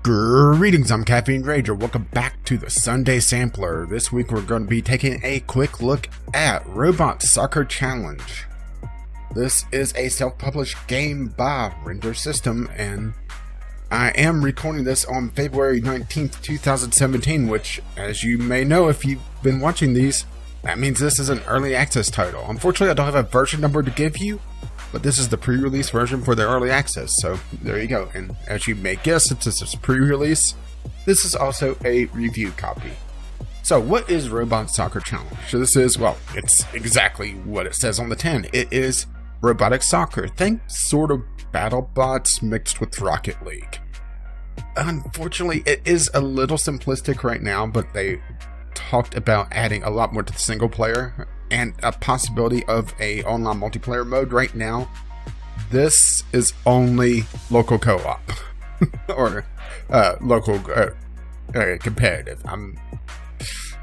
Greetings, I'm Caffeine Rager. Welcome back to the Sunday Sampler. This week we're going to be taking a quick look at Robot Soccer Challenge. This is a self-published game by Render System, and I am recording this on February 19th, 2017, which, as you may know if you've been watching these, that means this is an early access title. Unfortunately, I don't have a version number to give you, but this is the pre-release version for the early access, so there you go. And as you may guess, since this is pre-release, this is also a review copy. So what is Robot Soccer Challenge? So this is, well, it's exactly what it says on the tin. It is robotic soccer. Think sort of BattleBots mixed with Rocket League. Unfortunately, it is a little simplistic right now, but they talked about adding a lot more to the single player and a possibility of a online multiplayer mode. Right now, this is only local co-op or local competitive.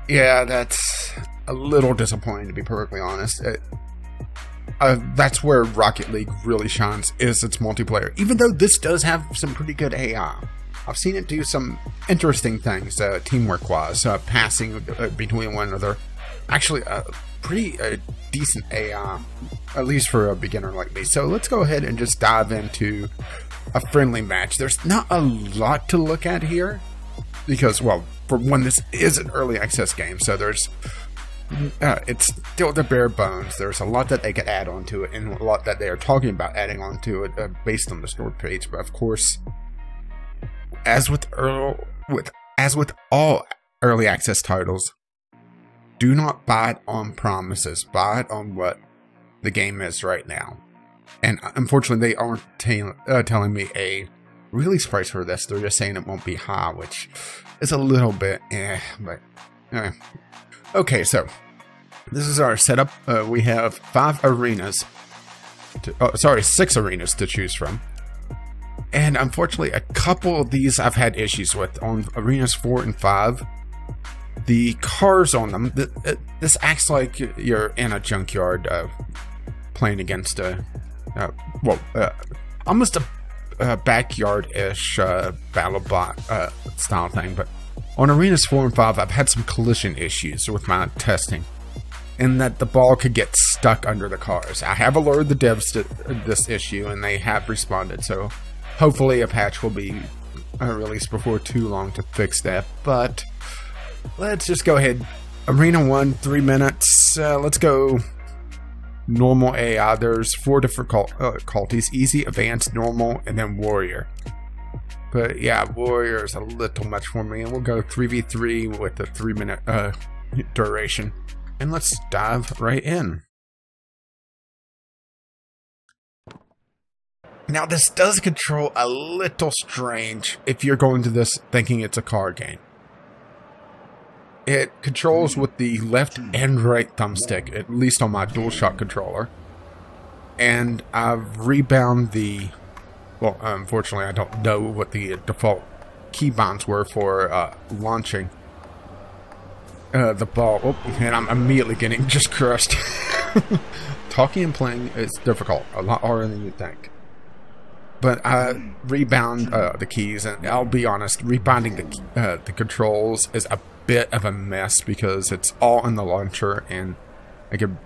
Yeah, that's a little disappointing, to be perfectly honest. That's where Rocket League really shines, is its multiplayer. Even though this does have some pretty good AI. I've seen it do some interesting things, teamwork-wise, passing between one another. Actually, pretty decent AI, at least for a beginner like me. So let's go ahead and just dive into a friendly match. There's not a lot to look at here, because, well, for one, this is an early access game, so there's it's still the bare bones. There's a lot that they could add on to it, and a lot that they are talking about adding on to it based on the store page. But of course, as with all early access titles, do not buy it on promises. Buy it on what the game is right now. And unfortunately, they aren't telling me a release price for this. They're just saying it won't be high, which is a little bit Okay, so this is our setup. We have 6 arenas to choose from. And unfortunately, a couple of these I've had issues with. On arenas 4 and 5, the cars on them, this acts like you're in a junkyard playing against almost a backyard-ish BattleBot style thing. But on arenas 4 and 5, I've had some collision issues with my testing, in that the ball could get stuck under the cars. I have alerted the devs to this issue, and they have responded, so hopefully a patch will be released before too long to fix that. But let's just go ahead. Arena 1, 3 minutes. Let's go normal AI. There's 4 difficulties: easy, advanced, normal, and then warrior. But yeah, warrior is a little much for me, and we'll go 3v3 with a 3-minute duration. And let's dive right in. Now, this does control a little strange if you're going to this thinking it's a car game. It controls with the left and right thumbstick, at least on my DualShock controller. And I've rebound the... Well, unfortunately, I don't know what the default keybinds were for launching the ball. Oh, and I'm immediately getting just crushed. Talking and playing is difficult, a lot harder than you think. But I rebound the keys, and I'll be honest, rebinding the controls is a bit of a mess because it's all in the launcher, and it could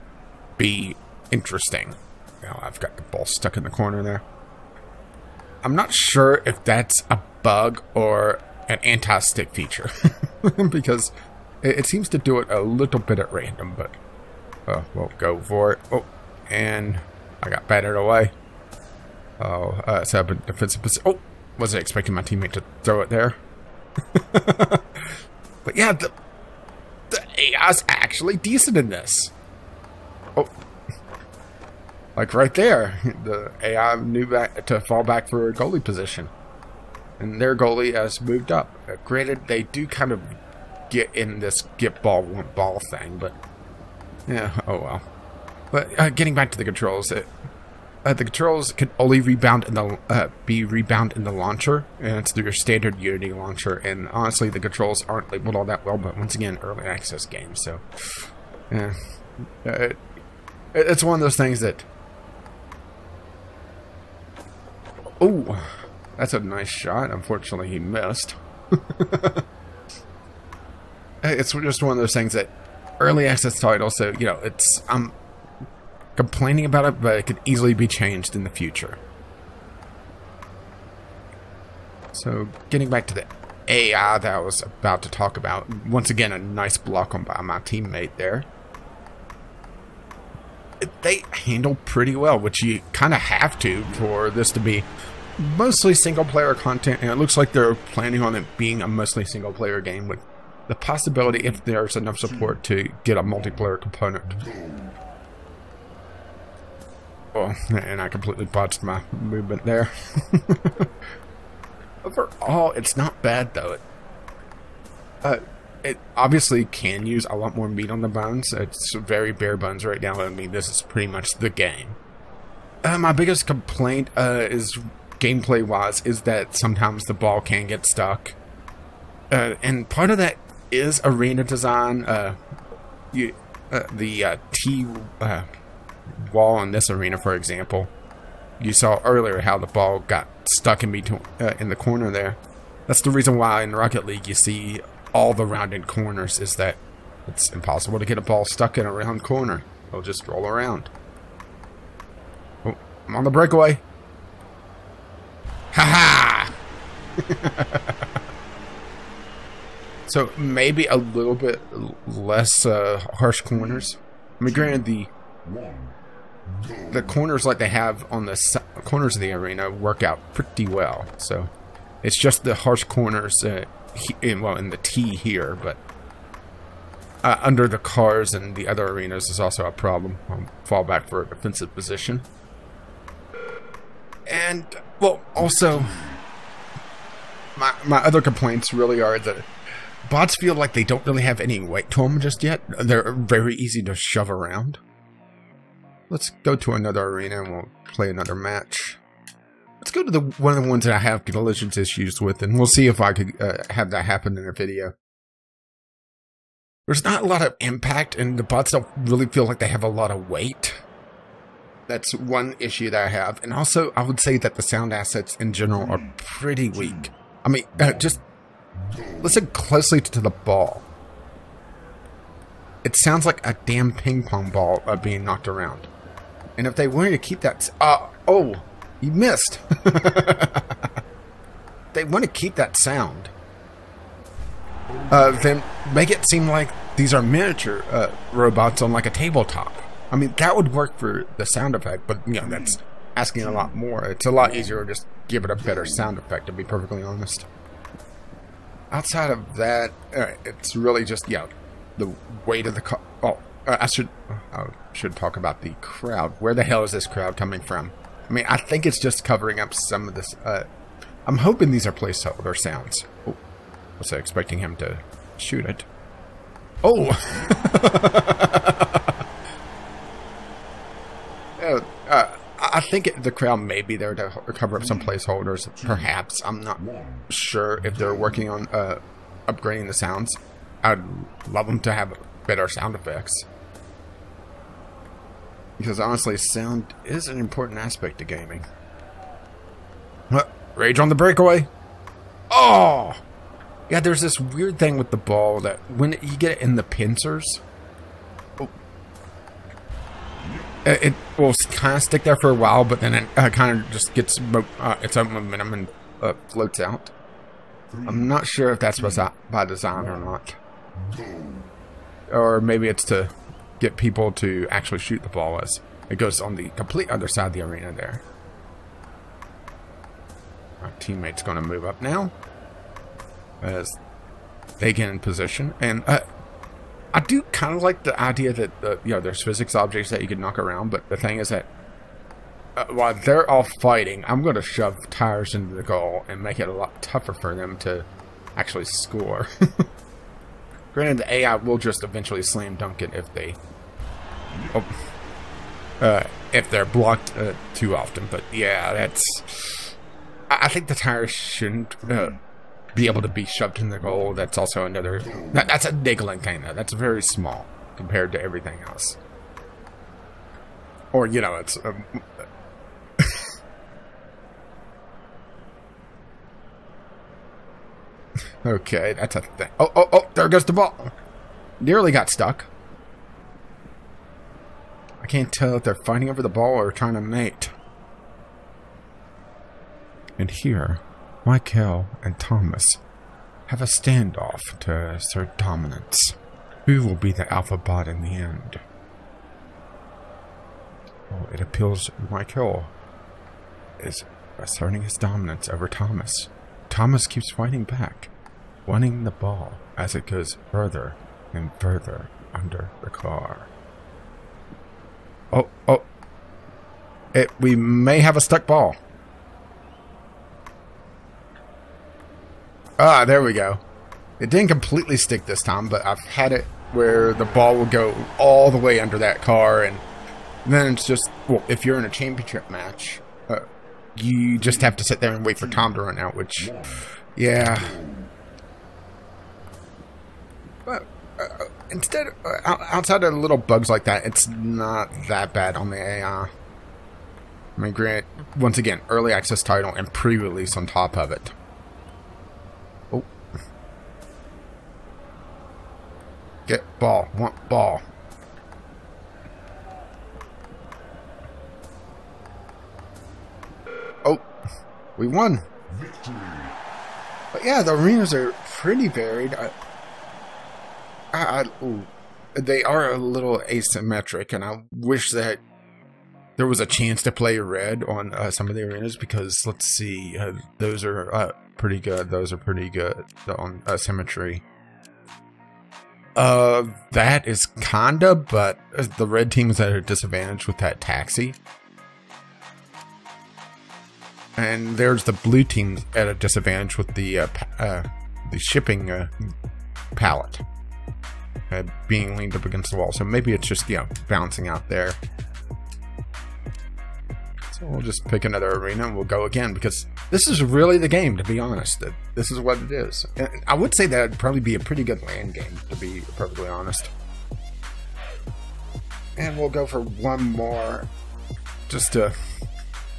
be interesting. Now I've got the ball stuck in the corner there. I'm not sure if that's a bug or an anti-stick feature, because it seems to do it a little bit at random, but we'll go for it. Oh, and I got batted away. Oh, set up a defensive position. Oh, wasn't expecting my teammate to throw it there. But yeah, the AI's actually decent in this. Oh, like right there, the AI knew back to fall back for a goalie position, and their goalie has moved up. Granted, they do kind of get in this get ball, want ball thing, but yeah, oh well. But getting back to the controls, the controls can only rebound in the be rebound in the launcher, and it's through your standard Unity launcher. And honestly, the controls aren't labeled all that well. But once again, early access game, so yeah, it's one of those things that. Oh, That's a nice shot. Unfortunately, he missed. It's just one of those things that early access title, so, you know, it's, I'm complaining about it, but it could easily be changed in the future. So, getting back to the AI that I was about to talk about, once again, a nice block on by my teammate there. They handle pretty well, which you kind of have to for this to be mostly single-player content, and it looks like they're planning on it being a mostly single-player game with the possibility, if there's enough support, to get a multiplayer component. Oh, and I completely botched my movement there. Overall, it's not bad, though. It obviously can use a lot more meat on the bones. It's very bare bones right now. I mean, this is pretty much the game. My biggest complaint is gameplay-wise is that sometimes the ball can get stuck. And part of that is arena design. The T wall in this arena, for example, you saw earlier how the ball got stuck in between in the corner there. That's the reason why in Rocket League you see all the rounded corners, is that it's impossible to get a ball stuck in a round corner. It'll just roll around. Oh, I'm on the breakaway. Ha ha! So maybe a little bit less harsh corners. I mean, granted, the corners like they have on the corners of the arena work out pretty well. So it's just the harsh corners, in the T here, but under the cars and the other arenas is also a problem. I'll fall back for a defensive position. And, well, also, my other complaints really are that bots feel like they don't really have any weight to them just yet. They're very easy to shove around. Let's go to another arena and we'll play another match. Let's go to one of the ones that I have collisions issues with, and we'll see if I could have that happen in a video. There's not a lot of impact, and the bots don't really feel like they have a lot of weight. That's one issue that I have. And also, I would say that the sound assets in general are pretty weak. I mean, just listen closely to the ball. It sounds like a damn ping pong ball being knocked around. And if they wanted to keep that... oh, you missed. They want to keep that sound. Then make it seem like these are miniature robots on like a tabletop. I mean, that would work for the sound effect, but, you know, that's asking a lot more. It's a lot easier to just give it a better sound effect, to be perfectly honest. Outside of that, it's really just, yeah, the weight of the car. Oh, I should talk about the crowd. Where the hell is this crowd coming from? I mean, I think it's just covering up some of this. I'm hoping these are placeholder sounds. Oh, I was expecting him to shoot it. Oh! I think the crowd may be there to cover up some placeholders, perhaps. I'm not sure if they're working on upgrading the sounds. I'd love them to have better sound effects. Because honestly, sound is an important aspect to gaming. Rage on the breakaway. Oh! Yeah, there's this weird thing with the ball that when you get it in the pincers, it will kind of stick there for a while, but then it kind of just gets its own momentum and floats out. I'm not sure if that's by design or not. Or maybe it's to get people to actually shoot the ball as it goes on the complete other side of the arena there. Our teammate's going to move up now as they get in position. And I do kind of like the idea that you know, there's physics objects that you can knock around, but the thing is that while they're all fighting, I'm going to shove tires into the goal and make it a lot tougher for them to actually score. Granted, the AI will just eventually slam dunk it if they, if they're blocked too often. But yeah, that's. I think the tires shouldn't be able to be shoved in the goal. That's also another. That's a niggling thing, though. That's very small compared to everything else. Or, you know, it's. Okay, that's a thing. Oh, there goes the ball. Nearly got stuck. I can't tell if they're fighting over the ball or trying to mate. And here, Michael and Thomas have a standoff to assert dominance. Who will be the alpha bot in the end? Oh, it appeals Michael is asserting his dominance over Thomas. Thomas keeps fighting back, wanting the ball as it goes further and further under the car. Oh. We may have a stuck ball. Ah, there we go. It didn't completely stick this time, but I've had it where the ball will go all the way under that car, and then it's just, well, if you're in a championship match, you just have to sit there and wait for Tom to run out, which, yeah. But instead, outside of little bugs like that, it's not that bad on the AI. I mean, granted, once again, early access title and pre-release on top of it. Oh. Get ball. Want ball. Oh. We won. Victory. But yeah, the arenas are pretty varied. They are a little asymmetric, and I wish that there was a chance to play red on some of the arenas, because let's see, those are pretty good. Those are pretty good on symmetry. That is kinda, but the red team is at a disadvantage with that taxi. And there's the blue team at a disadvantage with the shipping pallet being leaned up against the wall. So maybe it's just, bouncing out there. So we'll just pick another arena and we'll go again, because this is really the game, to be honest. This is what it is. And I would say that it'd probably be a pretty good land game, to be perfectly honest. And we'll go for one more, just to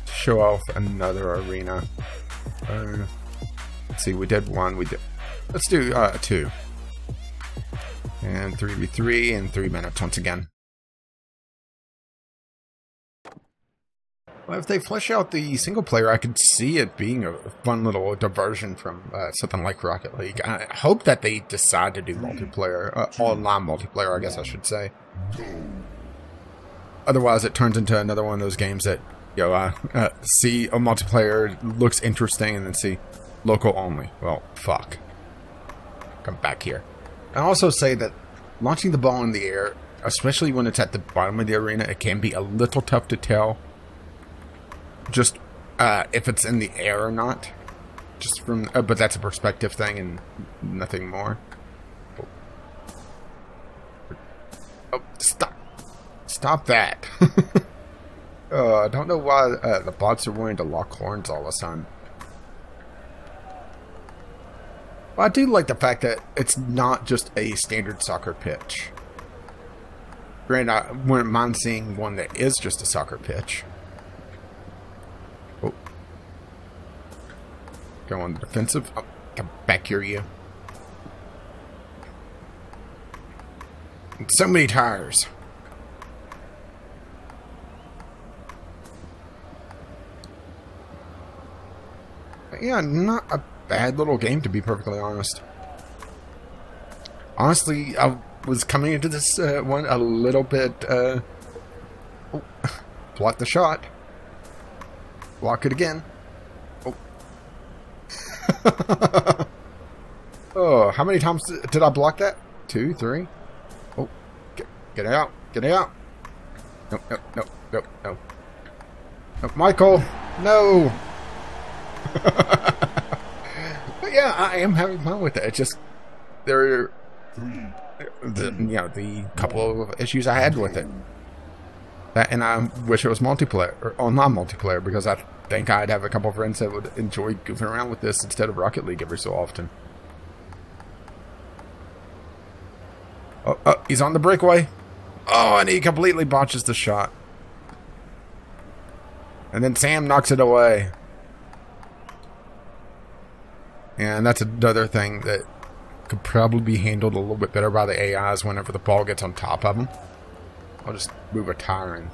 show off another arena. Let's see, we did one. Let's do 2. And 3v3 in 3 minutes once again. Well, if they flesh out the single player, I could see it being a fun little diversion from something like Rocket League. I hope that they decide to do multiplayer, online multiplayer, I guess I should say. Otherwise, it turns into another one of those games that, see a multiplayer, looks interesting, and then see local only. Well, fuck. Come back here. I also say that launching the ball in the air, especially when it's at the bottom of the arena, it can be a little tough to tell just if it's in the air or not. Just from, but that's a perspective thing and nothing more. Oh, stop that! I don't know why the bots are wanting to lock horns all the time. Well, I do like the fact that it's not just a standard soccer pitch. Granted, I wouldn't mind seeing one that is just a soccer pitch. Oh. Go on the defensive. Oh, come back here, you. So many tires. But yeah, not a bad little game, to be perfectly honest. Honestly, I was coming into this one a little bit, block the shot. Block it again. Oh. Oh, how many times did I block that? 2, 3? Oh, get out, get out. No. No, Michael, no. But yeah, I am having fun with it. It's just there are the couple of issues I had with it. And I wish it was multiplayer or online multiplayer, because I think I'd have a couple of friends that would enjoy goofing around with this instead of Rocket League every so often. Oh, he's on the breakaway. Oh, and he completely botches the shot. And then Sam knocks it away. And that's another thing that could probably be handled a little bit better by the AIs whenever the ball gets on top of them. I'll just move a tire in.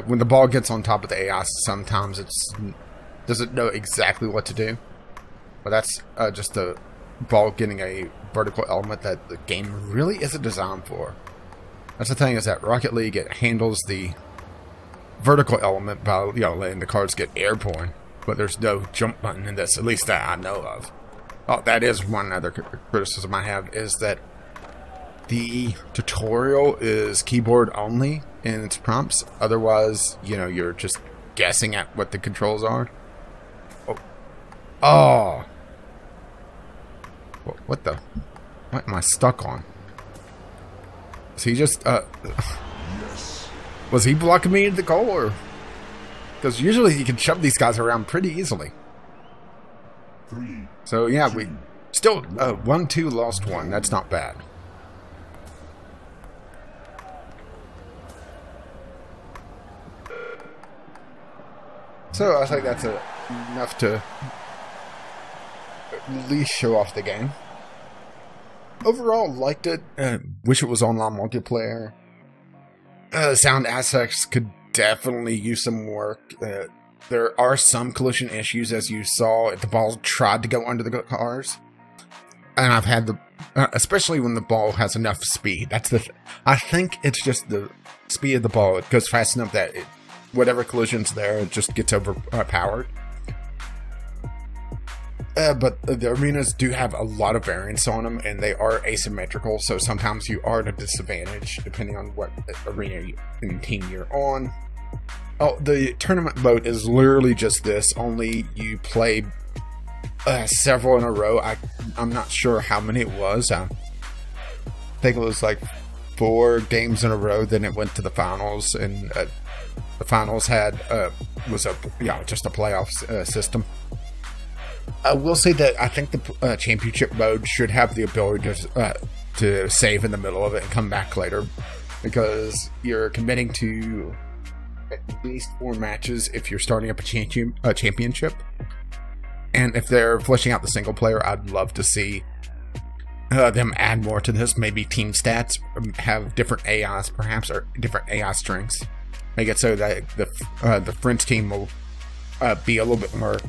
When the ball gets on top of the AI, sometimes it doesn't know exactly what to do. But that's just the ball getting a vertical element that the game really isn't designed for. That's the thing, is that Rocket League, it handles the vertical element by, you know, letting the cards get airborne. But there's no jump button in this, at least that I know of. Oh, that is one other criticism I have, is that the tutorial is keyboard only in its prompts. Otherwise, you know, you're just guessing at what the controls are. Oh. What the? What am I stuck on? Is he just, was he blocking me in the goal, or? Because usually you can shove these guys around pretty easily. So yeah, we still, 1-2 lost 1. That's not bad. So I think that's enough to at least show off the game. Overall, liked it. Wish it was online multiplayer. Sound aspects could definitely use some work. There are some collision issues, as you saw if the ball tried to go under the cars. And I've had the, especially when the ball has enough speed. That's the. I think it's just the speed of the ball. It goes fast enough that whatever collision's there, it just gets overpowered. But the arenas do have a lot of variance on them, and they are asymmetrical, so sometimes you are at a disadvantage depending on what arena and team you're on. Oh, the tournament mode is literally just this, only you play several in a row. I'm not sure how many it was. I think it was like 4 games in a row, then it went to the finals, and the finals had was just a playoff system. I will say that I think the championship mode should have the ability to save in the middle of it and come back later, because you're committing to at least 4 matches if you're starting up a championship. And if they're fleshing out the single player, I'd love to see them add more to this. Maybe team stats, have different AIs perhaps, or different AI strengths. Make it so that the French team will be a little bit more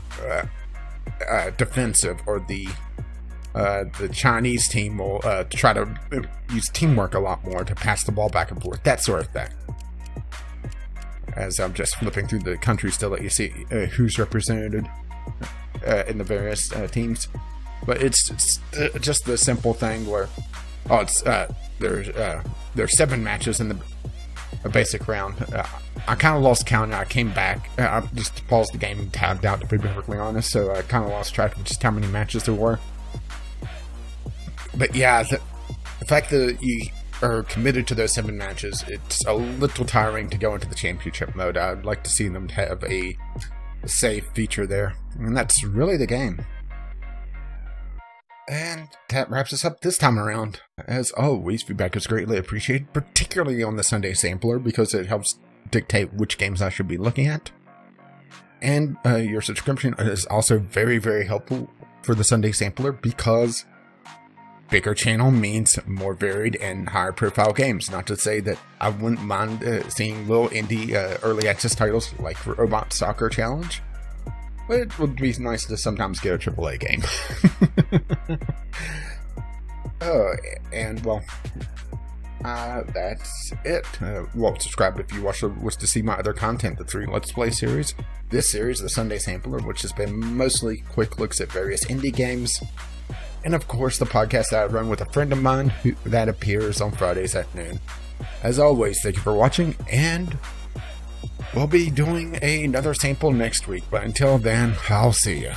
defensive, or the Chinese team will try to use teamwork a lot more to pass the ball back and forth, that sort of thing. As I'm just flipping through the countries still, that you see who's represented in the various teams. But it's just the simple thing where there's 7 matches in the basic round. I kind of lost count. I came back. I just paused the game and tabbed out, to be perfectly honest. So I kind of lost track of just how many matches there were. But yeah, the fact that you are committed to those 7 matches, it's a little tiring to go into the championship mode. I'd like to see them have a save feature there, and that's really the game. And that wraps us up this time around. As always, feedback is greatly appreciated, particularly on the Sunday Sampler, because it helps dictate which games I should be looking at. And your subscription is also very, very helpful for the Sunday Sampler, because bigger channel means more varied and higher profile games. Not to say that I wouldn't mind seeing little indie early access titles like Robot Soccer Challenge, but it would be nice to sometimes get a AAA game. And well, that's it. Well, subscribe if you wish to see my other content, the 3 Let's Play series. This series, the Sunday Sampler, which has been mostly quick looks at various indie games. And of course, the podcast that I run with a friend of mine that appears on Fridays at noon. As always, thank you for watching, and we'll be doing another sample next week. But until then, I'll see ya.